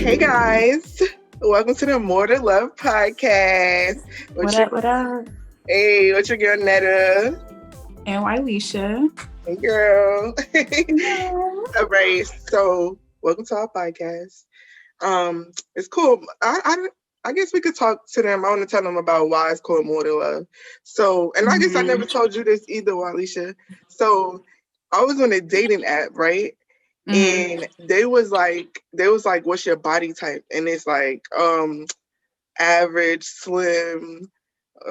Hey guys, welcome to the More to Love podcast. What up, what up? Hey, what's your girl Netta? And Wyleisha. Hey girl. Yeah. All right, so welcome to our podcast. It's cool. I guess we could talk to them. I want to tell them about why it's called More to Love. So, and I guess I never told you this either, Wyleisha. So, I was on a dating app, right? And they was like, what's your body type? And it's like, average, slim,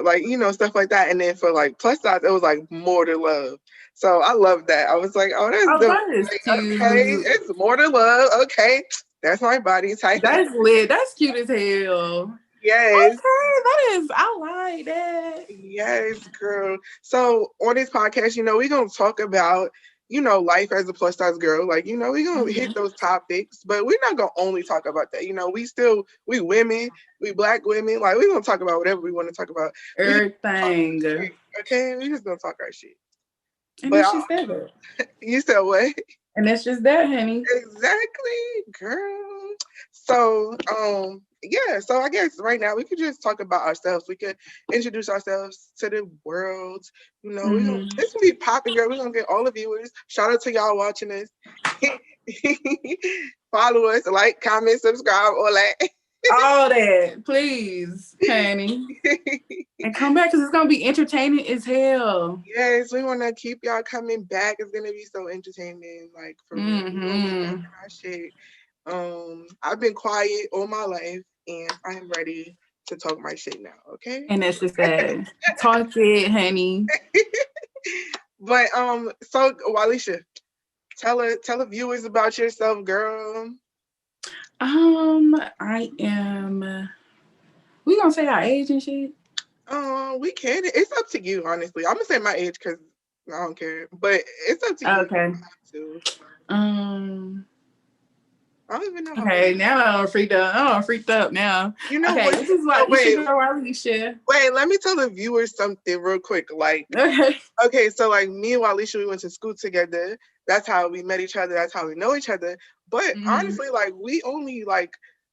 like, stuff like that. And then for like plus size, it was like more to love. So I love that. I was like, oh, that's dope. That is cute. Okay, it's more to love. Okay, that's my body type. That's lit. That's cute as hell. Yes. Okay, I like that. Yes, girl. So on this podcast, we're going to talk about, life as a plus size girl. Like, we're going to hit those topics, but we're not going to only talk about that. We women, we Black women. Like, we're going to talk about whatever we want to talk about. Everything. Okay, we just going to talk our shit. And that's just that. You said what? And that's just that, honey. Exactly, girl. So, yeah, so I guess right now we could just talk about ourselves. We could introduce ourselves to the world. This gonna be popping, girl. We're gonna get all the viewers. Shout out to y'all watching us. Follow us, like, comment, subscribe, all that. All that, please, honey. And come back because it's gonna be entertaining as hell. Yes, we want to keep y'all coming back. It's gonna be so entertaining, like for real. Our shit. I've been quiet all my life, and I'm ready to talk my shit now. Okay. And that's just that. Talk it, honey. But so Wyleisha, tell the viewers about yourself, girl. I am. We gonna say our age and shit. We can. It's up to you, honestly. I'm gonna say my age because I don't care, but it's up to you. Okay. I don't even know. Okay, now I'm freaked up now. Okay, what? This is what you should go Wyleisha. Wait, let me tell the viewers something real quick. Like, okay, so like me and Wyleisha, we went to school together. That's how we met each other. That's how we know each other. But honestly, like we only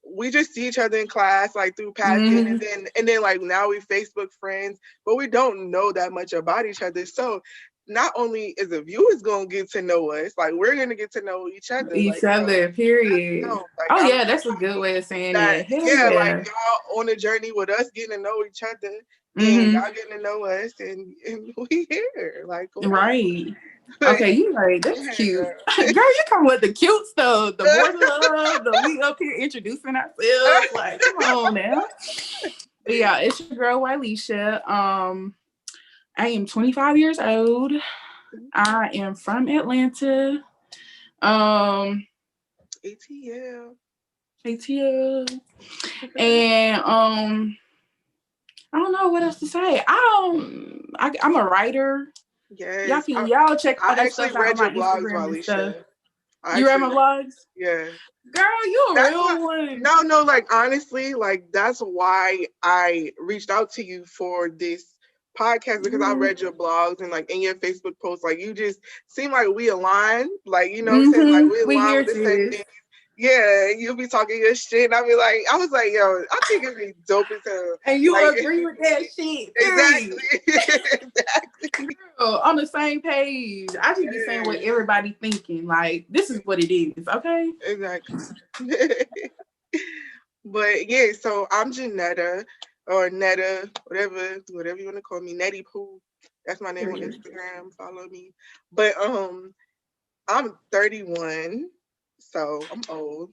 we just see each other in class, like through passing, and then like now we Facebook friends, but we don't know that much about each other. So not only is the viewers gonna get to know us, like we're gonna get to know each other. Period. Yeah, that's a good way of saying that. Yeah, like y'all on a journey with us, getting to know each other, and y'all getting to know us, and we here, like right. Okay, you right. That's cute. Girl, you come with the cute stuff, the more love, the we up here introducing ourselves. Like, come on now. But yeah, it's your girl Wyleisha. I am 25 years old. I am from Atlanta. ATL. And I don't know what else to say. I'm a writer. Yes. Y'all check all that stuff out on my Instagram and stuff. You read my vlogs? Yeah. Girl, you a real one. No, like honestly, like that's why I reached out to you for this podcast, because I read your blogs and like in your Facebook posts, like you just seem like we align, like what I'm saying, like we align with the same thing. Yeah, you'll be talking your shit, and I was like, yo, I think it'd be dope as hell. And you agree with that shit. Exactly. Girl, on the same page. I just be saying what everybody thinking. Like, this is what it is, okay? Exactly. But yeah, so I'm Jenettea, or Netta, whatever you want to call me, Nettie Pooh. That's my name on Instagram. Follow me. But I'm 31. So I'm old.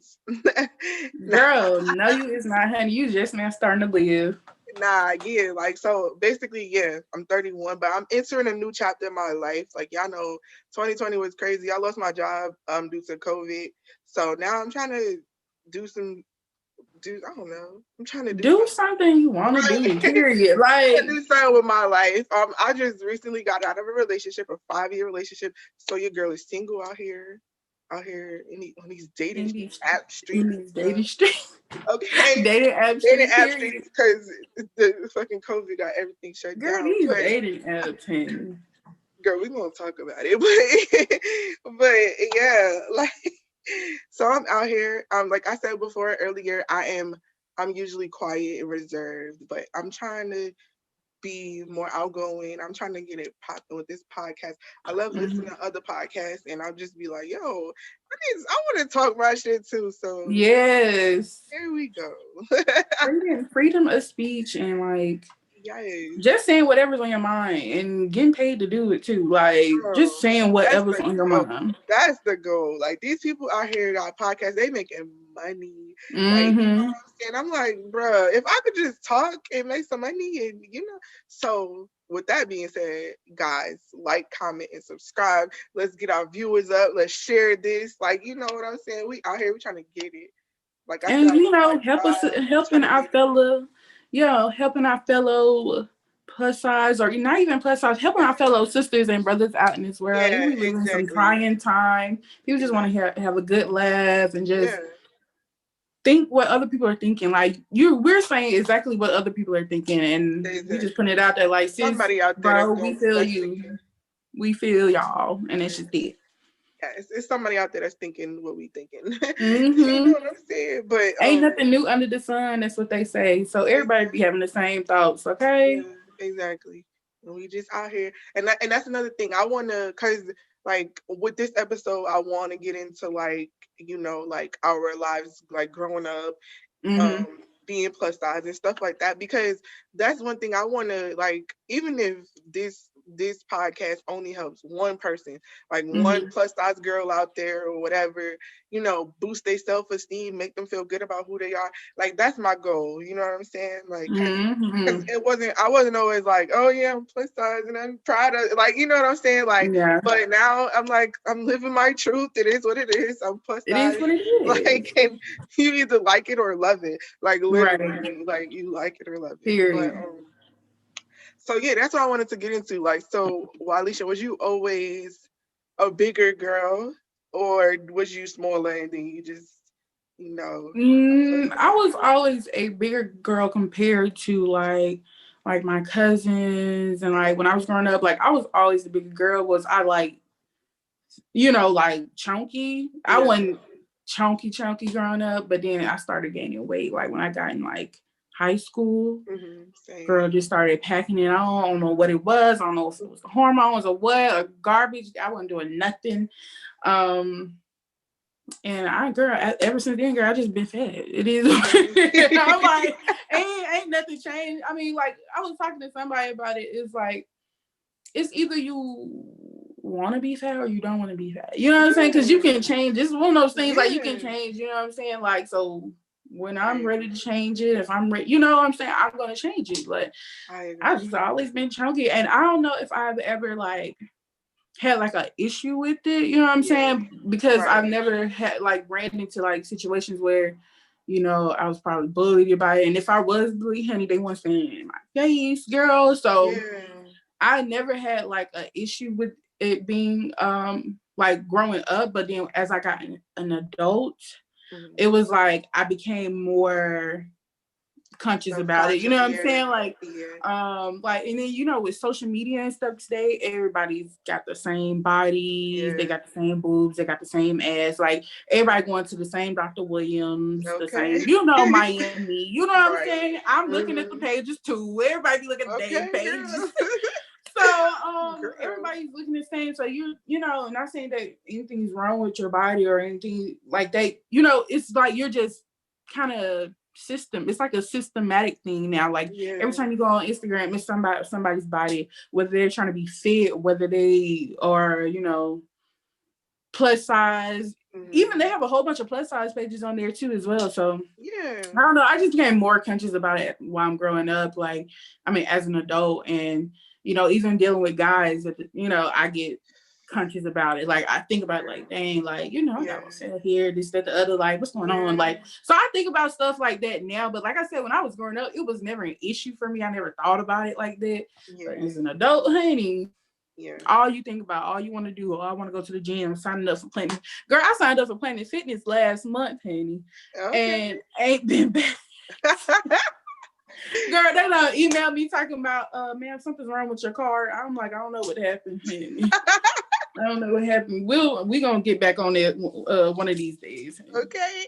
Girl, no, you is not, honey. You just now starting to live. Nah, yeah, like so basically, yeah, I'm 31, but I'm entering a new chapter in my life. Like y'all know 2020 was crazy. I lost my job due to COVID. So now I'm trying to I don't know. I'm trying to do something you want to do, period. Like do something with my life. I just recently got out of a relationship, a 5-year relationship. So your girl is single out here on these dating app streets. Okay. Dating app streets because the fucking COVID got everything shut down. These dating apps. Girl, we gonna talk about it, but yeah, like So I'm out here. Like I said before earlier, I'm usually quiet and reserved, but I'm trying to be more outgoing. I'm trying to get it popping with this podcast. I love listening to other podcasts, and I'll just be like, "Yo, I want to talk my shit too." So yes, here we go. freedom of speech and like Yes, just saying whatever's on your mind and getting paid to do it too. Like just girl, saying that's whatever's the on your goal. mind. That's the goal. Like these people out here got podcasts, they making money. Like you know Mm-hmm. what I'm saying? I'm like, bruh, if I could just talk and make some money, and So with that being said, guys, like, comment, and subscribe. Let's get our viewers up. Let's share this. Like, you know what I'm saying? We out here, we trying to get it. Like I said, And I you work know, my job. We trying helping to our get it. fellow, helping our fellow plus size or not even plus size, helping our fellow sisters and brothers out in this world. Yeah, We live in some exactly. trying time. People just want to Exactly. have a good laugh and Yeah, just think what other people are thinking. Like we're saying exactly what other people are thinking, and we just putting exactly. it out there. Like, sis, Somebody out there bro, that's thinking. we feel y'all, and it's just it. Yeah, it's somebody out there that's thinking what we thinking. You know Mm-hmm. what I'm saying? But Ain't nothing new under the sun. That's what they say. So everybody be exactly, having the same thoughts, okay? yeah, exactly. And we just out here, and that's another thing I wanna, cause like with this episode, I want to get into like like our lives, like growing up, Mm-hmm. being plus size and stuff like that, because that's one thing I want to, like, even if this podcast only helps one person, like one Mm-hmm. plus size girl out there or whatever, boost their self-esteem, make them feel good about who they are, like that's my goal, you know what I'm saying? Like, because Mm-hmm. I wasn't always like, oh yeah, I'm plus size and I'm proud of, like, you know what I'm saying, like, Yeah. but now I'm like, I'm living my truth. It is what it is. I'm plus It is size. what it Like, is. and you either like it or love it. Like Right. literally, like you like it or love it. But Period. so yeah, that's what I wanted to get into. Like, so Wyleisha, was you always a bigger girl, or was you smaller and then you just, plus I size? was always a bigger girl compared to like my cousins and like when I was growing up, like I was always the bigger girl. Was I like like chunky? I Yeah. wasn't chunky growing up, but then I started gaining weight like when I got in like high school. Same. Girl just started packing it on. I don't know what it was. I don't know if it was the hormones or what or garbage. I wasn't doing nothing. Um, and ever since then, girl, I just been fat. It is. I'm like, ain't nothing changed. I mean, like I was talking to somebody about it. It's like it's either you want to be fat or you don't want to be fat. You know what I'm saying? Because you Yeah. can change. It's one of those things like you can Yeah. change. You know what I'm saying? Like so. When I I'm ready to agree. change it, if I'm ready, you know what I'm saying, I'm gonna change it. But I I've agree. just always been chunky, and I don't know if I've ever like had like an issue with it. You know what I'm Yeah. saying? Because I've Right. never had like ran into like situations where, I was probably bullied by it, and if I was bullied, honey, they weren't saying in my face, girl. So Yeah. I never had like an issue with it being like growing up, but then as I got an adult, Mhm. it was like I became more conscious about it. You Self-conscious. know what I'm Yeah. saying? Yeah. Like and then with social media and stuff today, everybody's got the same bodies, they Yeah. got the same boobs, they got the same ass, like everybody going to the same Dr. Williams, the Okay. same, Miami, you know what I'm Right. saying? I'm looking at the Mhm. pages too. Everybody be looking at the damn Okay, pages. girl. So Girl. everybody's looking the same. So not saying that anything's wrong with your body or anything like that. It's like you're just kind of it's like a systematic thing now. Like every Yeah. time you go on Instagram, it's somebody's body, whether they're trying to be fit, whether they are, plus size. Even they Mhm. have a whole bunch of plus size pages on there too as well. So Yeah. I don't know. I just became more conscious about it while I'm growing up. Like, I mean, as an adult, and even dealing with guys, that I get conscious about it. Like, I think about it, like, dang, like, I Yeah. got myself here, this, that, the other. Like, what's going on? Yeah. Like, so I think about stuff like that now. But like I said, when I was growing up, it was never an issue for me. I never thought about it like that. But Yeah. as an adult, honey, Yeah. all you think about, all you want to do, oh, I want to go to the gym, signing up for Planet. Girl, I signed up for Planet Fitness last month, honey, Okay. and ain't been back. Girl, they done emailed me talking about, ma'am, something's wrong with your car. I'm like, I don't know what happened, honey. I don't know what happened. We gonna get back on it one of these days. Okay.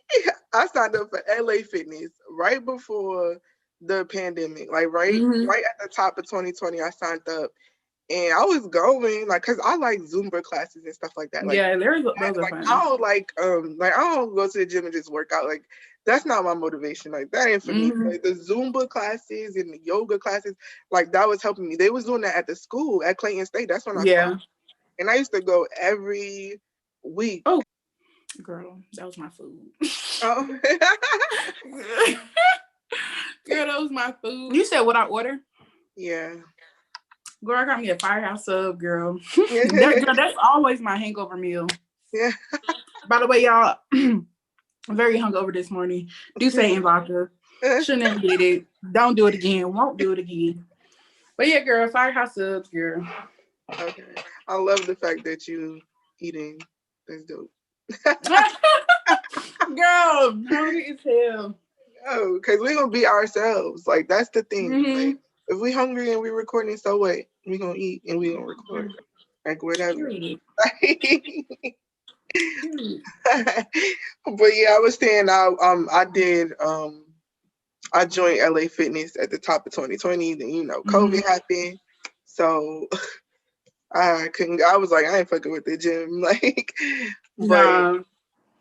I signed up for LA Fitness right before the pandemic. Like right at the top of 2020, I signed up. And I was going like, cause I like Zumba classes and stuff like that. Like, yeah, those are fun. I don't like I don't go to the gym and just work out. Like, that's not my motivation. Like, that ain't for me. Like, the Zumba classes and the yoga classes, like, that was helping me. They was doing that at the school at Clayton State. That's when I started. And I used to go every week. Oh, girl, that was my food. Oh. Girl, that was my food. You said what I order? Yeah. Girl, I got me a Firehouse sub, girl. That's always my hangover meal. Yeah. By the way, y'all, I'm very hungover this morning. Do say in vodka. Shouldn't have did it. Don't do it again. Won't do it again. But yeah, girl, Firehouse subs, girl. Okay. I love the fact that you eating. That's dope. Girl, hungry as hell. Oh, because we're gonna be ourselves. Like, that's the thing. Like, if we hungry and we recording, so what? We gonna eat and we gonna record. Like, whatever. But yeah, I was saying I joined LA Fitness at the top of 2020. Then COVID happened, so I was like, I ain't fucking with the gym. Like, but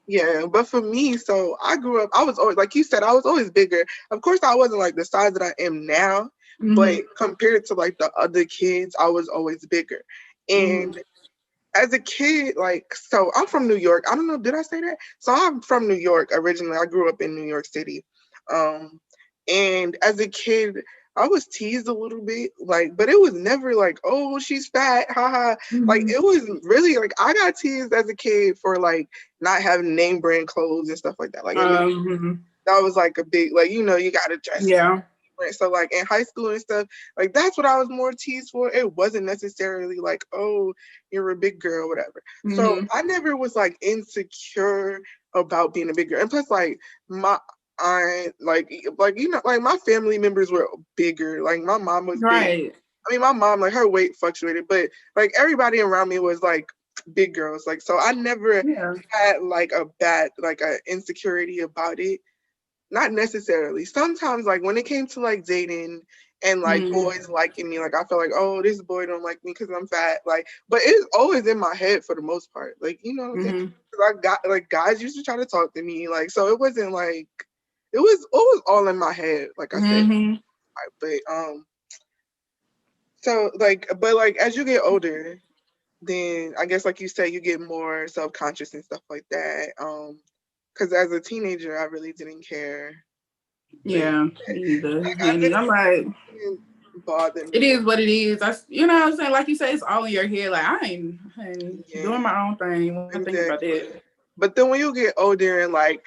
yeah, but for me, so I grew up. I was always, like you said, I was always bigger. Of course, I wasn't like the size that I am now, but compared to like the other kids, I was always bigger. And as a kid, like, so I'm from New York. I don't know, did I say that? So I'm from New York originally. I grew up in New York City. And as a kid, I was teased a little bit, like, but it was never like, oh, she's fat, haha. Like, it was really like, I got teased as a kid for like not having name brand clothes and stuff like that. Like, that was like a big, like, you gotta dress. Yeah. So like in high school and stuff, like, that's what I was more teased for. It wasn't necessarily like, oh, you're a big girl, whatever. So I never was like insecure about being a big girl. And plus, like, my aunt, like my family members were bigger. Like, my mom was big. I mean, my mom, like, her weight fluctuated, but like everybody around me was like big girls. Like, so I never had like a insecurity about it. Not necessarily. Sometimes, like, when it came to like dating and like boys liking me, like, I felt like, oh, this boy don't like me because I'm fat. Like, but it's always in my head for the most part. Like, you know what I'm saying? I got, like, guys used to try to talk to me, like, so it wasn't like it was all in my head, like I said. But so like, but like as you get older, then I guess, like you said, you get more self-conscious and stuff like that. Because as a teenager, I really didn't care. Yeah, me either. I'm like, bother me. It is what it is. You know what I'm saying? Like you said, it's all in your head. Like, I ain't doing my own thing when I think about that. But then when you get older and like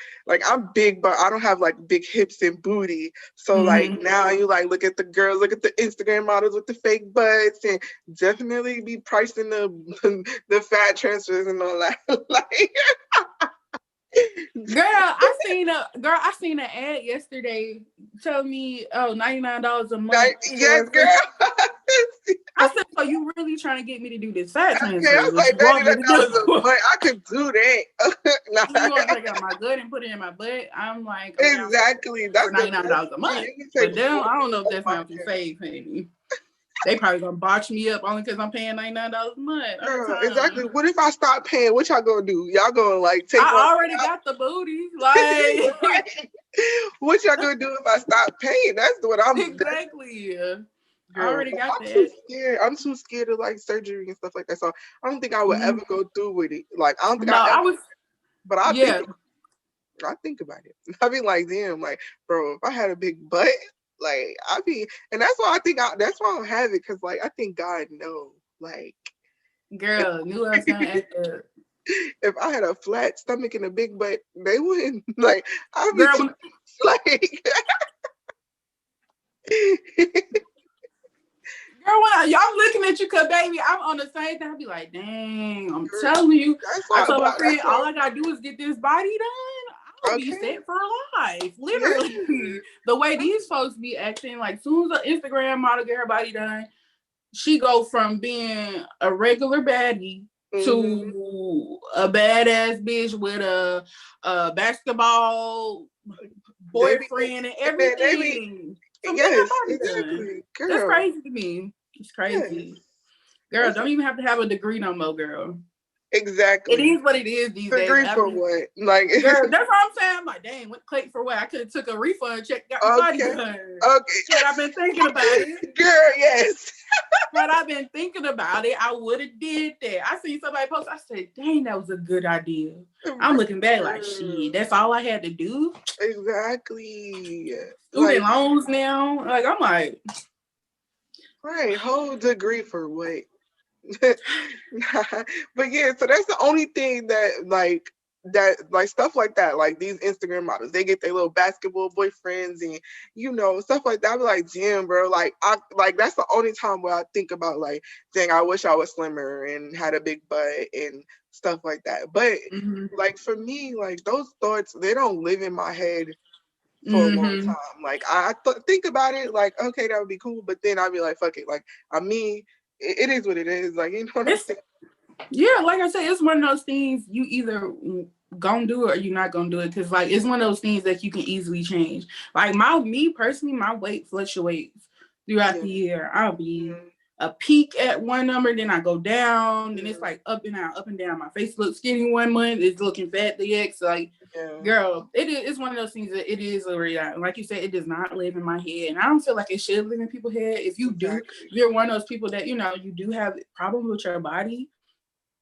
I'm big, but I don't have like big hips and booty. So like now you like look at the girls, look at the Instagram models with the fake butts, and definitely be pricing the fat transfers and all that. Like, I seen an ad yesterday telling me, oh, $99 a month. Yes, girl. I said, so you really trying to get me to do this fat transfer? Okay, I was like, $99 a month. I could do that. You want to take out my gut and put it in my butt? I'm like, exactly. That's $99 a month. But then I don't know if that's how you save, honey. They probably gonna botch me up only because I'm paying $99 a month. Exactly. What if I stop paying? What y'all gonna do? Y'all gonna like take? I already got the booty. Like, right. What y'all gonna do if I stop paying? That's what I'm. Exactly. Girl, I already got that. I'm too scared of like surgery and stuff like that. So I don't think I would ever go through with it. Like, I don't think I was. But I think about it. I be like, damn, like, bro, if I had a big butt. Like, and that's why that's why I don't have it, because like I think God knows. Like, girl, knew I was gonna act up. If I had a flat stomach and a big butt, they wouldn't like. I'd be like. Girl, when y'all looking at you, cause baby, I'm on the same thing. I'll be like, dang, I'm telling you. I told my friend, all I gotta do is get this body done. I'll be set for life. Literally. The way these folks be acting, like, soon as an Instagram model get her body done, she go from being a regular baddie to a badass bitch with a basketball boyfriend and everything. Yes, exactly. Girl. That's crazy to me. It's crazy. Yes. Girl, don't even have to have a degree no more, girl. Exactly. It is what it is these days. Degree for what? Like, girl, that's what I'm saying. I'm like, dang, went Clayton for what? I could have took a refund check, got my body done. Okay. Shit, I've been thinking about it. Girl, yes. Had I been thinking about it, I would have did that. I seen somebody post, I said, dang, that was a good idea. I'm looking back like, shit, that's all I had to do? Exactly. Student loans now. Like, I'm like, right, whole degree for what? But yeah, so that's the only thing that like stuff like that, like these Instagram models, they get their little basketball boyfriends and stuff like that. I be like, damn, bro, like that's the only time where I think about like, dang, I wish I was slimmer and had a big butt and stuff like that. But like for me, like those thoughts, they don't live in my head for a long time. Like I think about it, like, okay, that would be cool, but then I'd be like, fuck it, like it is what it is. Like, you know what I'm saying? Yeah, like I said, it's one of those things you either gonna do it or you're not gonna do it. Cause like it's one of those things that you can easily change. Like me personally, my weight fluctuates throughout the year. I'll be a peak at one number, then I go down, then it's like up and down, up and down. My face looks skinny one month, it's looking fat the next. Like, girl, it's one of those things that it is a reality. Like you said, it does not live in my head, and I don't feel like it should live in people's head. If you do, if you're one of those people that you do have problems with your body,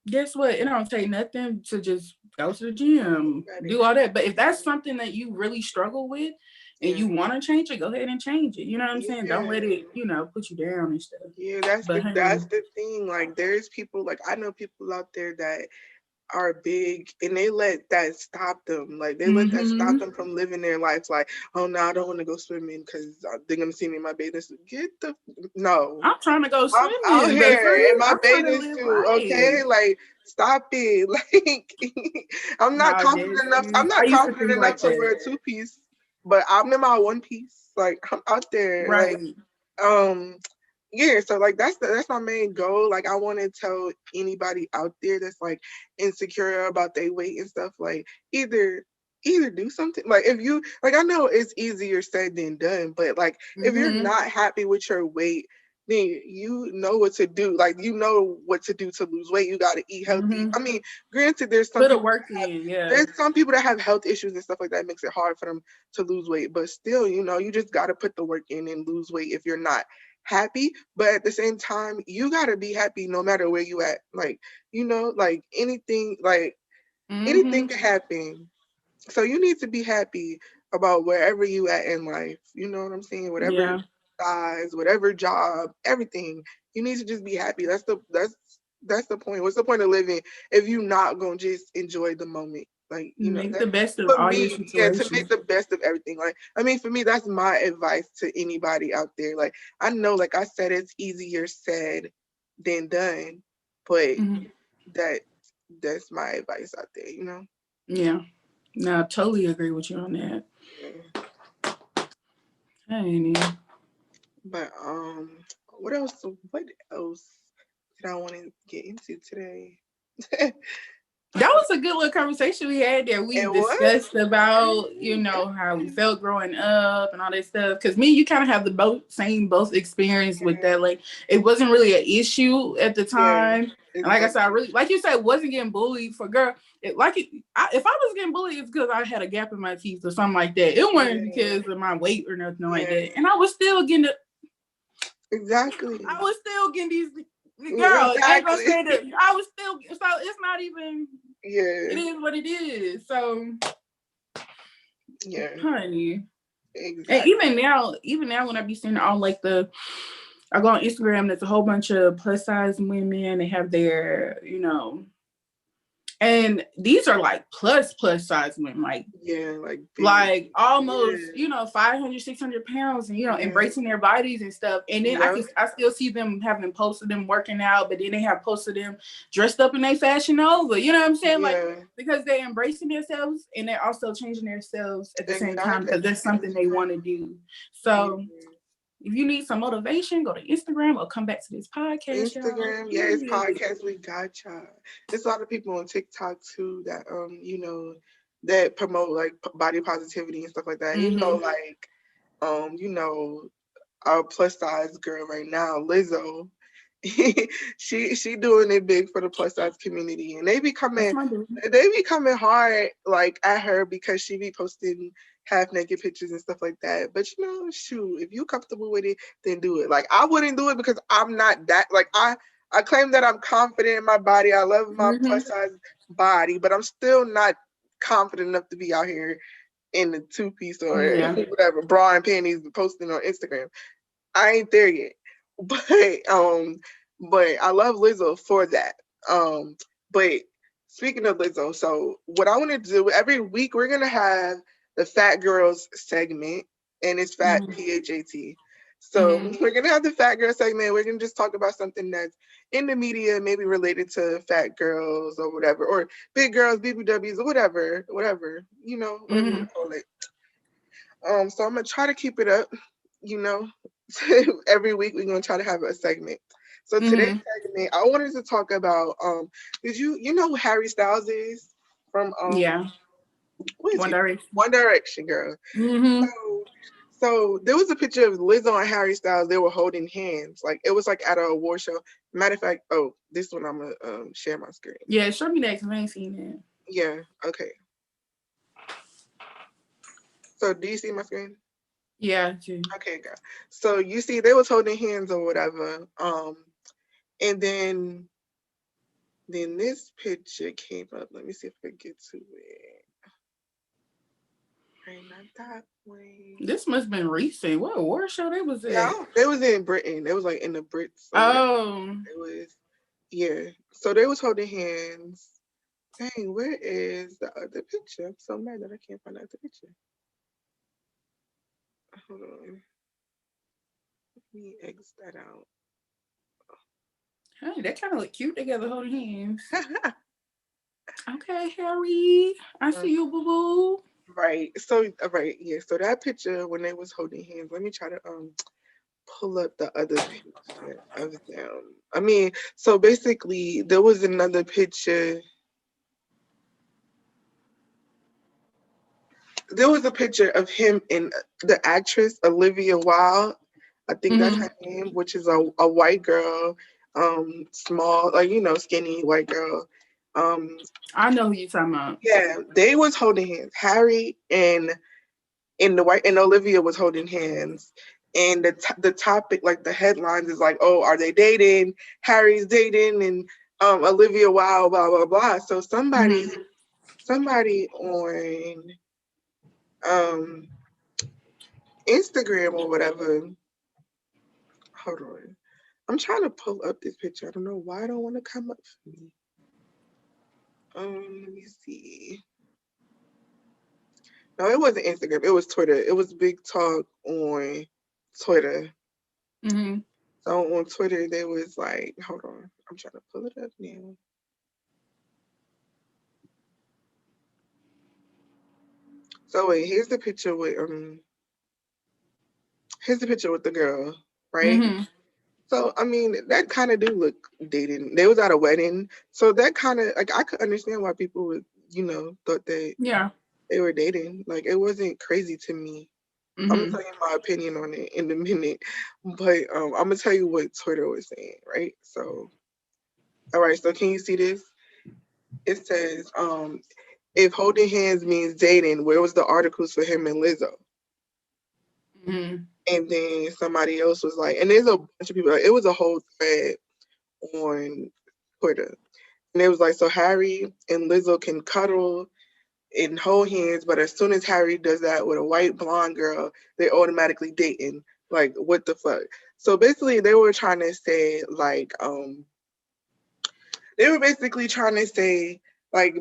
guess what? It don't take nothing to just go to the gym, do all that. But if that's something that you really struggle with and you want to change it, go ahead and change it. You know what I'm saying? Don't let it, put you down and stuff. Yeah, that's the thing. Like, there's people, like, I know people out there that are big and they let that stop them. Like, they let that stop them from living their life. Like, oh, no, I don't want to go swimming because they're going to see me in my bathing suit. No. I'm trying to go swimming. I'm out here in my bathing suit, okay? Like, stop it. Like, I'm not confident enough. I'm not confident enough to wear a 2-piece, but I'm in my 1-piece. Like, I'm out there. Right. Like, yeah, so like that's my main goal. Like, I want to tell anybody out there that's like insecure about their weight and stuff, like either do something. Like, if you, like, I know it's easier said than done, but like if you're not happy with your weight, then you know what to do. Like, you know what to do to lose weight. You got to eat healthy. I mean, granted, there's some there's some people that have health issues and stuff like that. It makes it hard for them to lose weight, but still, you just got to put the work in and lose weight if you're not happy. But at the same time, you got to be happy no matter where you at. Like, like anything can happen. So you need to be happy about wherever you at in life. You know what I'm saying? Whatever size, whatever job, everything. You need to just be happy. That's the point. What's the point of living if you're not gonna just enjoy the moment? Like, make the best of all your situations. Yeah, to make the best of everything. Like, I mean, for me, that's my advice to anybody out there. Like, I know, like I said, it's easier said than done, but that's my advice out there. Yeah. No, I totally agree with you on that. Hey, but what else did I want to get into today? That was a good little conversation we had there. We discussed about, how we felt growing up and all that stuff. Because me and you kind of have the both experience with that. Like, it wasn't really an issue at the time. Yeah, exactly. And like I said, I really, like you said, wasn't getting bullied for girl. If I was getting bullied, it's because I had a gap in my teeth or something like that. It wasn't because of my weight or nothing like that. And I was still getting Exactly. I was still getting these. Girl, exactly. I ain't gonna say that. I was still, so it's not even. Yeah, it is what it is. So, yeah, honey. Exactly. And even now, when I be seeing all like I go on Instagram, there's a whole bunch of plus size women. They have their, and these are like plus size women, like almost 500, 600 pounds, and embracing their bodies and stuff. And then I still see them having posted them working out, but then they have posted them dressed up in their Fashion Nova. You know what I'm saying? Like, because they're embracing themselves and they're also changing themselves at the same time because that's something they want to do. So If you need some motivation, go to Instagram or come back to this podcast, Instagram, yeah, it's podcast. We got y'all. There's a lot of people on TikTok too that that promote like body positivity and stuff like that. Mm-hmm. Our plus size girl right now, Lizzo. she doing it big for the plus size community, and they be coming hard like at her because she be posting half naked pictures and stuff like that. But shoot, if you comfortable with it, then do it. Like I wouldn't do it because I'm not that like I claim that I'm confident in my body. I love my plus size body, but I'm still not confident enough to be out here in the 2-piece or whatever bra and panties posting on Instagram. I ain't there yet, but I love Lizzo for that. But speaking of Lizzo, so what I want to do every week, we're gonna have the Fat Girls segment, and it's Fat PHAT. So we're gonna have the Fat Girl segment. We're gonna just talk about something that's in the media, maybe related to fat girls or whatever, or big girls, BBWs, or whatever, whatever you want to call it. So I'm gonna try to keep it up, every week we're gonna try to have a segment. So today's segment, I wanted to talk about did you know who Harry Styles is from what is One he? Direction. One Direction, girl. So there was a picture of Lizzo and Harry Styles. They were holding hands, like it was like at an award show. Matter of fact, this one I'm gonna share my screen. Yeah, show me that because I ain't seen that. Yeah. Okay. So do you see my screen? Yeah. Too. Okay, girl. So you see, they was holding hands or whatever. And then this picture came up. Let me see if I can get to it. Right, not that way. This must have been recent. What award show they was at? Yeah, they was in Britain. They was like in the Brits. It was, yeah. So they was holding hands. Dang, where is the other picture? I'm so mad that I can't find the other picture. Hold on. Let me X that out. Hey, they kind of look cute together holding hands. Okay, Harry. I see you, boo boo. Right. So yeah. So that picture when they was holding hands, let me try to pull up the other picture of them. I mean, so basically there was another picture. There was a picture of him and the actress Olivia Wilde. I think that's her name, which is a white girl, small, like skinny white girl. I know who you talking about. Yeah, they was holding hands. Harry and Olivia was holding hands. And the topic, like the headlines, is like, oh, are they dating? Harry's dating, and Olivia Wilde, blah blah blah. So somebody on Instagram or whatever. Hold on. I'm trying to pull up this picture. I don't know why I don't want to come up for me. Let me see. No, it wasn't Instagram. It was Twitter. It was Big Talk on Twitter. So on Twitter, they was like, hold on. I'm trying to pull it up now. So wait, here's the picture with the girl, right? So I mean, that kind of do look dating. They was at a wedding, so that kind of like I could understand why people would thought that they were dating. Like it wasn't crazy to me. I'm gonna tell you my opinion on it in a minute, but I'm gonna tell you what Twitter was saying, right? So, all right, so can you see this? It says, if holding hands means dating, where was the articles for him and Lizzo? And then somebody else was like, and there's a bunch of people. Like, it was a whole thread on Twitter, and it was like, so Harry and Lizzo can cuddle and hold hands, but as soon as Harry does that with a white blonde girl, they're automatically dating. Like, what the fuck? So basically, they were trying to say like,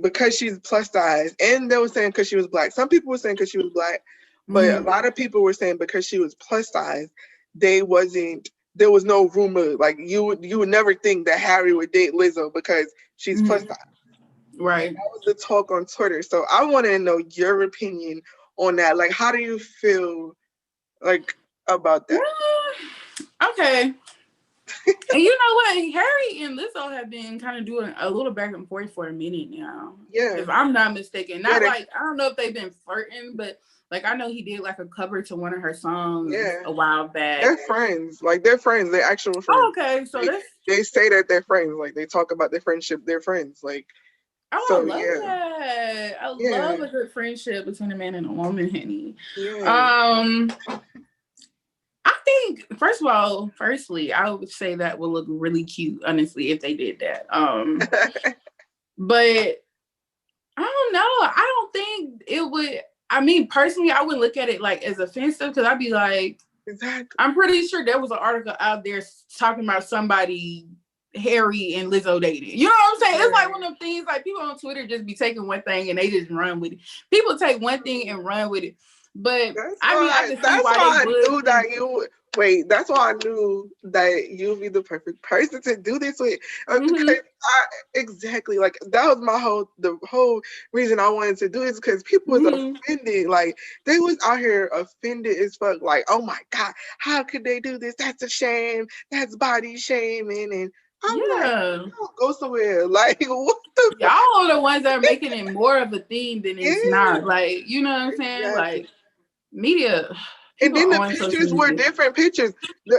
because she's plus size, and they were saying because she was black. Some people were saying because she was black, but a lot of people were saying because she was plus size, there was no rumor. Like you would never think that Harry would date Lizzo because she's plus size. Right. That was the talk on Twitter. So I want to know your opinion on that. Like, how do you feel like about that? Okay. And you know what? Harry and Lizzo have been kind of doing a little back and forth for a minute now. Yeah. If I'm not mistaken. Not like, I don't know if they've been flirting, but like I know he did like a cover to one of her songs a while back. They're friends. Like they're friends. They're actual friends. Oh, okay. So they say that they're friends. Like they talk about their friendship. They're friends. Like I love that. I love a good friendship between a man and a woman, honey. Yeah. I think, firstly, I would say that would look really cute, honestly, if they did that. But I don't know. I don't think it would. I mean, personally, I wouldn't look at it like as offensive because I'd be like, I'm pretty sure there was an article out there talking about somebody, Harry and Lizzo dating. You know what I'm saying? It's like one of them things, like people on Twitter just be taking one thing and they just run with it. People take one thing and run with it. But I can see why they would. That's why I knew that you'd be the perfect person to do this with. Exactly. Like that was the whole reason I wanted to do this because people was offended. Like they was out here offended as fuck. Like, oh my God, how could they do this? That's a shame. That's body shaming. And I'm like, go somewhere. Like, what the y'all are the ones that are making it more of a thing than it's not. Like, you know what I'm saying? Like media. And then the pictures were different pictures.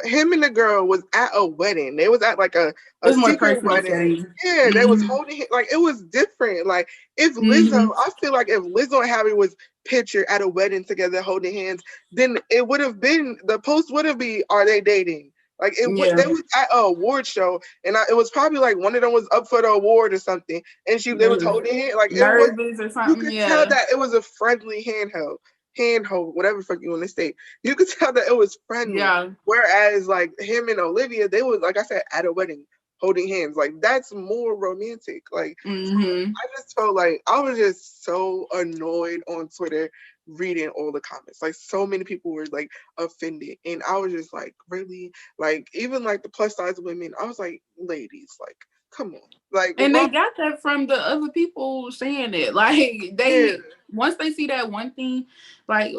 Him and the girl was at a wedding. They was at like a secret wedding. Yeah, they was holding it. Like it was different. Like if Lizzo, I feel like if Lizzo and Harry was pictured at a wedding together holding hands, then it would have been, the post would have been, are they dating? Like they was at an award show, and it was probably like one of them was up for the award or something, and they was holding hands. Like nervous or something. You could tell that it was a friendly handhold, whatever fuck you want to say. You could tell that it was friendly. Yeah. Whereas like him and Olivia, they was, like I said, at a wedding holding hands. Like that's more romantic. Like I just felt like I was just so annoyed on Twitter reading all the comments. Like so many people were like offended, and I was just like, really? Like even like the plus size women, I was like, ladies, like come on. Like, and they got that from the other people saying it. Like they once they see that one thing, like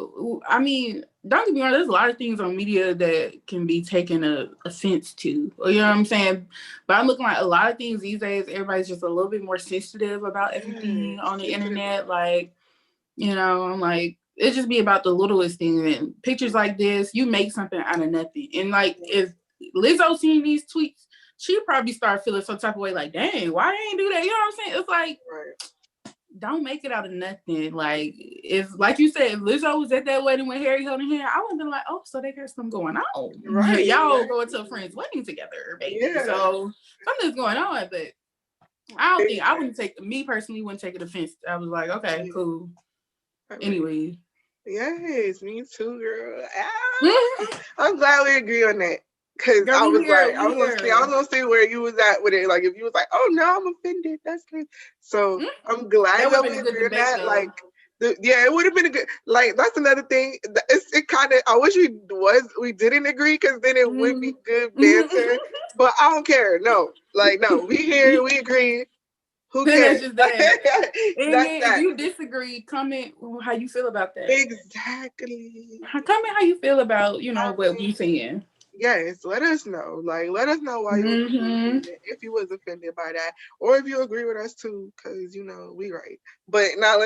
I mean, don't get me wrong, there's a lot of things on media that can be taken offense to. You know what I'm saying? But I'm looking like a lot of things these days, everybody's just a little bit more sensitive about everything on the internet. Like, you know, I'm like, it just be about the littlest thing. And pictures like this, you make something out of nothing. And like if Lizzo seen these tweets, she'd probably start feeling some type of way like, dang, why I ain't do that? You know what I'm saying? It's like, don't make it out of nothing. Like, if, like you said, if Lizzo was at that wedding with Harry holding hand, I would have been like, oh, so they got something going on. Right. Y'all going to a friend's wedding together, baby. Yeah. So something's going on, but I don't think, I wouldn't take, me personally wouldn't take it offense. I was like, okay, cool. Anyway. Yes, me too, girl. I'm glad we agree on that. Cause girl, I was gonna see where you was at with it. Like if you was like, oh no, I'm offended. That's good. So I'm glad that we agree on that. Like, it would have been a good. Like that's another thing. It kind of. I wish we didn't agree because then it would be good banter. But I don't care. No, like no, we here, we agree. Who cares? That's just that. And then if you disagree, comment how you feel about that. Exactly. Comment how you feel about, you know, what we saying. Yes, let us know. Like, let us know why you was offended, if you was offended by that, or if you agree with us too, because you know we right. But now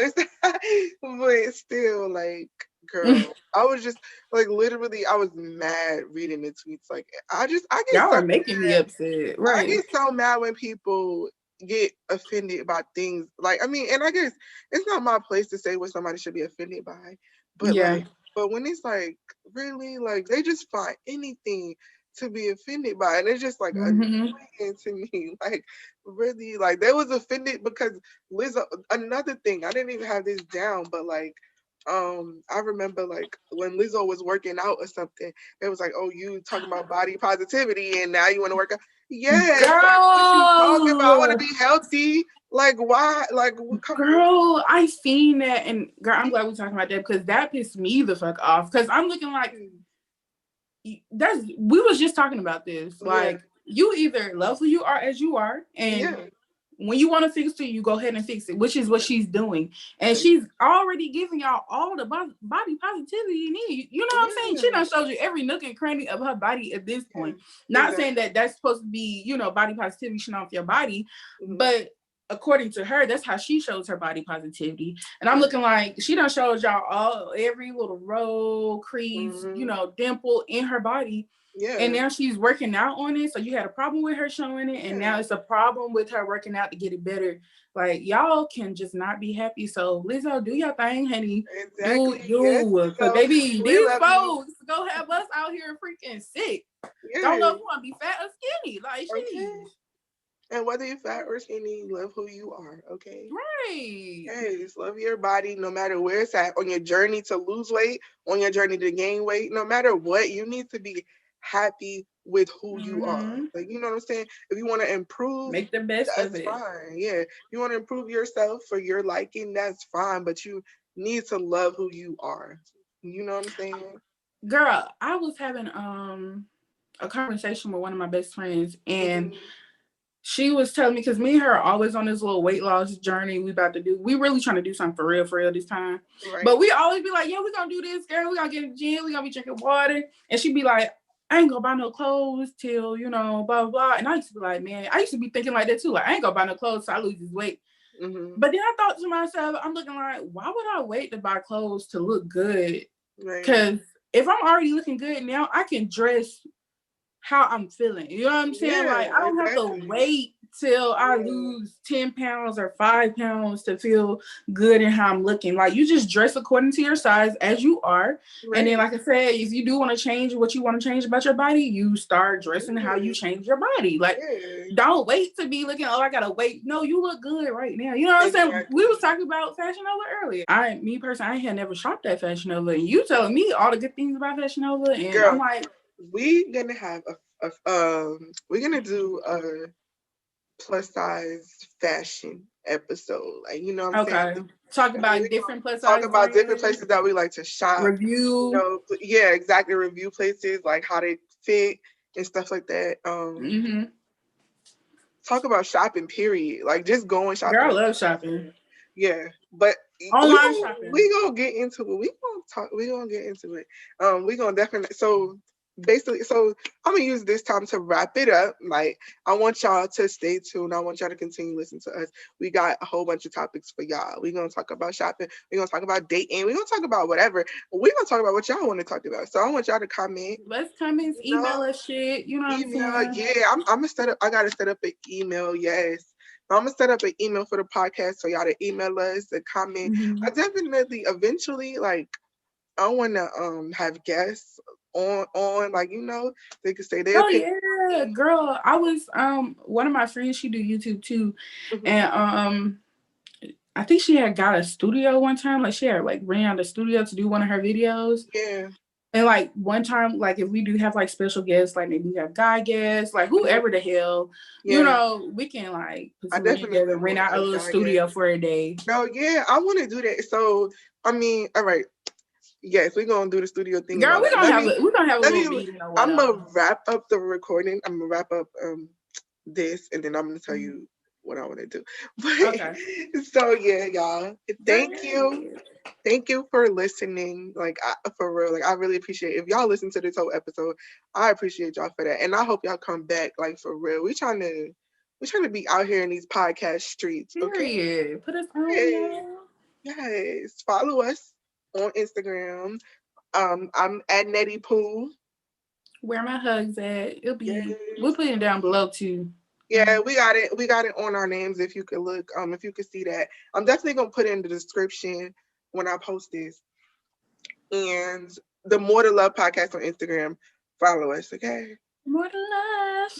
but still, like, girl, I was just like literally, I was mad reading the tweets. Like, I get y'all are making me upset. Right? I get so mad when people get offended about things. Like, I mean, and I guess it's not my place to say what somebody should be offended by, but like. But when it's like, really, like, they just find anything to be offended by. And it's just, like, annoying to me. Like, really, like, they was offended because Lizzo, another thing, I didn't even have this down, but, like, I remember, like, when Lizzo was working out or something, it was like, oh, you talking about body positivity and now you want to work out. Yeah, girl. Like, what you talking about? I want to be healthy. Like, why? Like, girl, I seen that, and girl, I'm glad we're talking about that because that pissed me the fuck off. Because I'm looking like we was just talking about this. Like, you either love who you are as you are, and When you want to fix it, you go ahead and fix it, which is what she's doing. And she's already giving y'all all the body positivity you need. You know what I'm saying? She done showed you every nook and cranny of her body at this point. Not saying that that's supposed to be, you know, body positivity should off your body, but according to her, that's how she shows her body positivity. And I'm looking like she done showed y'all every little row, crease, you know, dimple in her body. Yeah. And now she's working out on it. So you had a problem with her showing it. And now it's a problem with her working out to get it better. Like, y'all can just not be happy. So Lizzo, do your thing, honey. Exactly. Do you. So baby, these folks go have us out here freaking sick. Don't know if you want to be fat or skinny. Like, And whether you're fat or skinny, love who you are, okay? Right. Yes, love your body no matter where it's at. On your journey to lose weight, on your journey to gain weight, no matter what, you need to be happy with who you are. Like, you know what I'm saying? If you want to improve, make the best of it. That's fine. Yeah. If you want to improve yourself for your liking, that's fine. But you need to love who you are. You know what I'm saying? Girl, I was having a conversation with one of my best friends, and she was telling me, because me and her are always on this little weight loss journey we really trying to do something for real this time. Right. But we always be like, yeah, we're going to do this, girl. We're going to get in the gym. We're going to be drinking water. And she'd be like, I ain't going to buy no clothes till, you know, blah, blah, blah. And I used to be like, man, I used to be thinking like that too. Like, I ain't going to buy no clothes till I lose this weight. But then I thought to myself, I'm looking like, why would I wait to buy clothes to look good? Because if I'm already looking good now, I can dress how I'm feeling. You know what I'm saying? Like, I don't have to wait till I lose 10 pounds or 5 pounds to feel good in how I'm looking. Like, you just dress according to your size as you are. And then, like I said, if you do want to change what you want to change about your body, you start dressing how you change your body. Like, don't wait to be looking, I gotta wait. No, you look good right now. You know what I'm saying? We was talking about Fashion Nova earlier. I had never shopped at Fashion Nova. And you telling me all the good things about Fashion Nova. And girl, I'm like, we're gonna have we're gonna do a plus size fashion episode. Like, you know what I'm saying? Talk about different plus size. Talk about different places that we like to shop. Review. You know, yeah, exactly. Review places, like how they fit and stuff like that. Talk about shopping, period. Like, just going shopping. Girl, I love shopping. Yeah, but online shopping. We gonna get into it. We gonna get into it. We gonna definitely. So basically, I'm gonna use this time to wrap it up. Like, I want y'all to stay tuned. I want y'all to continue listening to us. We got a whole bunch of topics for y'all. We're gonna talk about shopping. We're gonna talk about dating. We're gonna talk about whatever. We're gonna talk about what y'all want to talk about. So I want y'all to comment. Let's comment, email us shit. You know what I'm saying? Yeah, I'm gonna set up. I gotta set up an email. Yes. I'm gonna set up an email for the podcast so y'all to email us and comment. I definitely eventually, like, I want to have guests on, like, you know, they could say their opinion. Yeah, girl. I was one of my friends, she do YouTube too, and I think she had got a studio one time. Like, she had like ran out the studio to do one of her videos. Yeah. And like one time, like if we do have like special guests, like maybe we have guy guests, like whoever the hell, you know, we can like put somebody together, rent out a little studio for a day. No, yeah, I want to do that. So I mean, all right. Yes, we're gonna do the studio thing. Girl, we're gonna have a little meeting. I'm gonna wrap up the recording. I'm gonna wrap up this, and then I'm gonna tell you what I want to do. But, so yeah, y'all. Thank you for listening. Like, for real, like, I really appreciate it. If y'all listen to this whole episode, I appreciate y'all for that, and I hope y'all come back. Like, for real, we're trying to be out here in these podcast streets. Okay, put us on. Yes, follow us on Instagram. I'm at Nettie Pool. Where my hugs at? We'll put it down below too. Yeah, we got it. We got it on our names. If you could look, if you could see that, I'm definitely gonna put it in the description when I post this. And the More to Love podcast on Instagram. Follow us, okay? More to Love.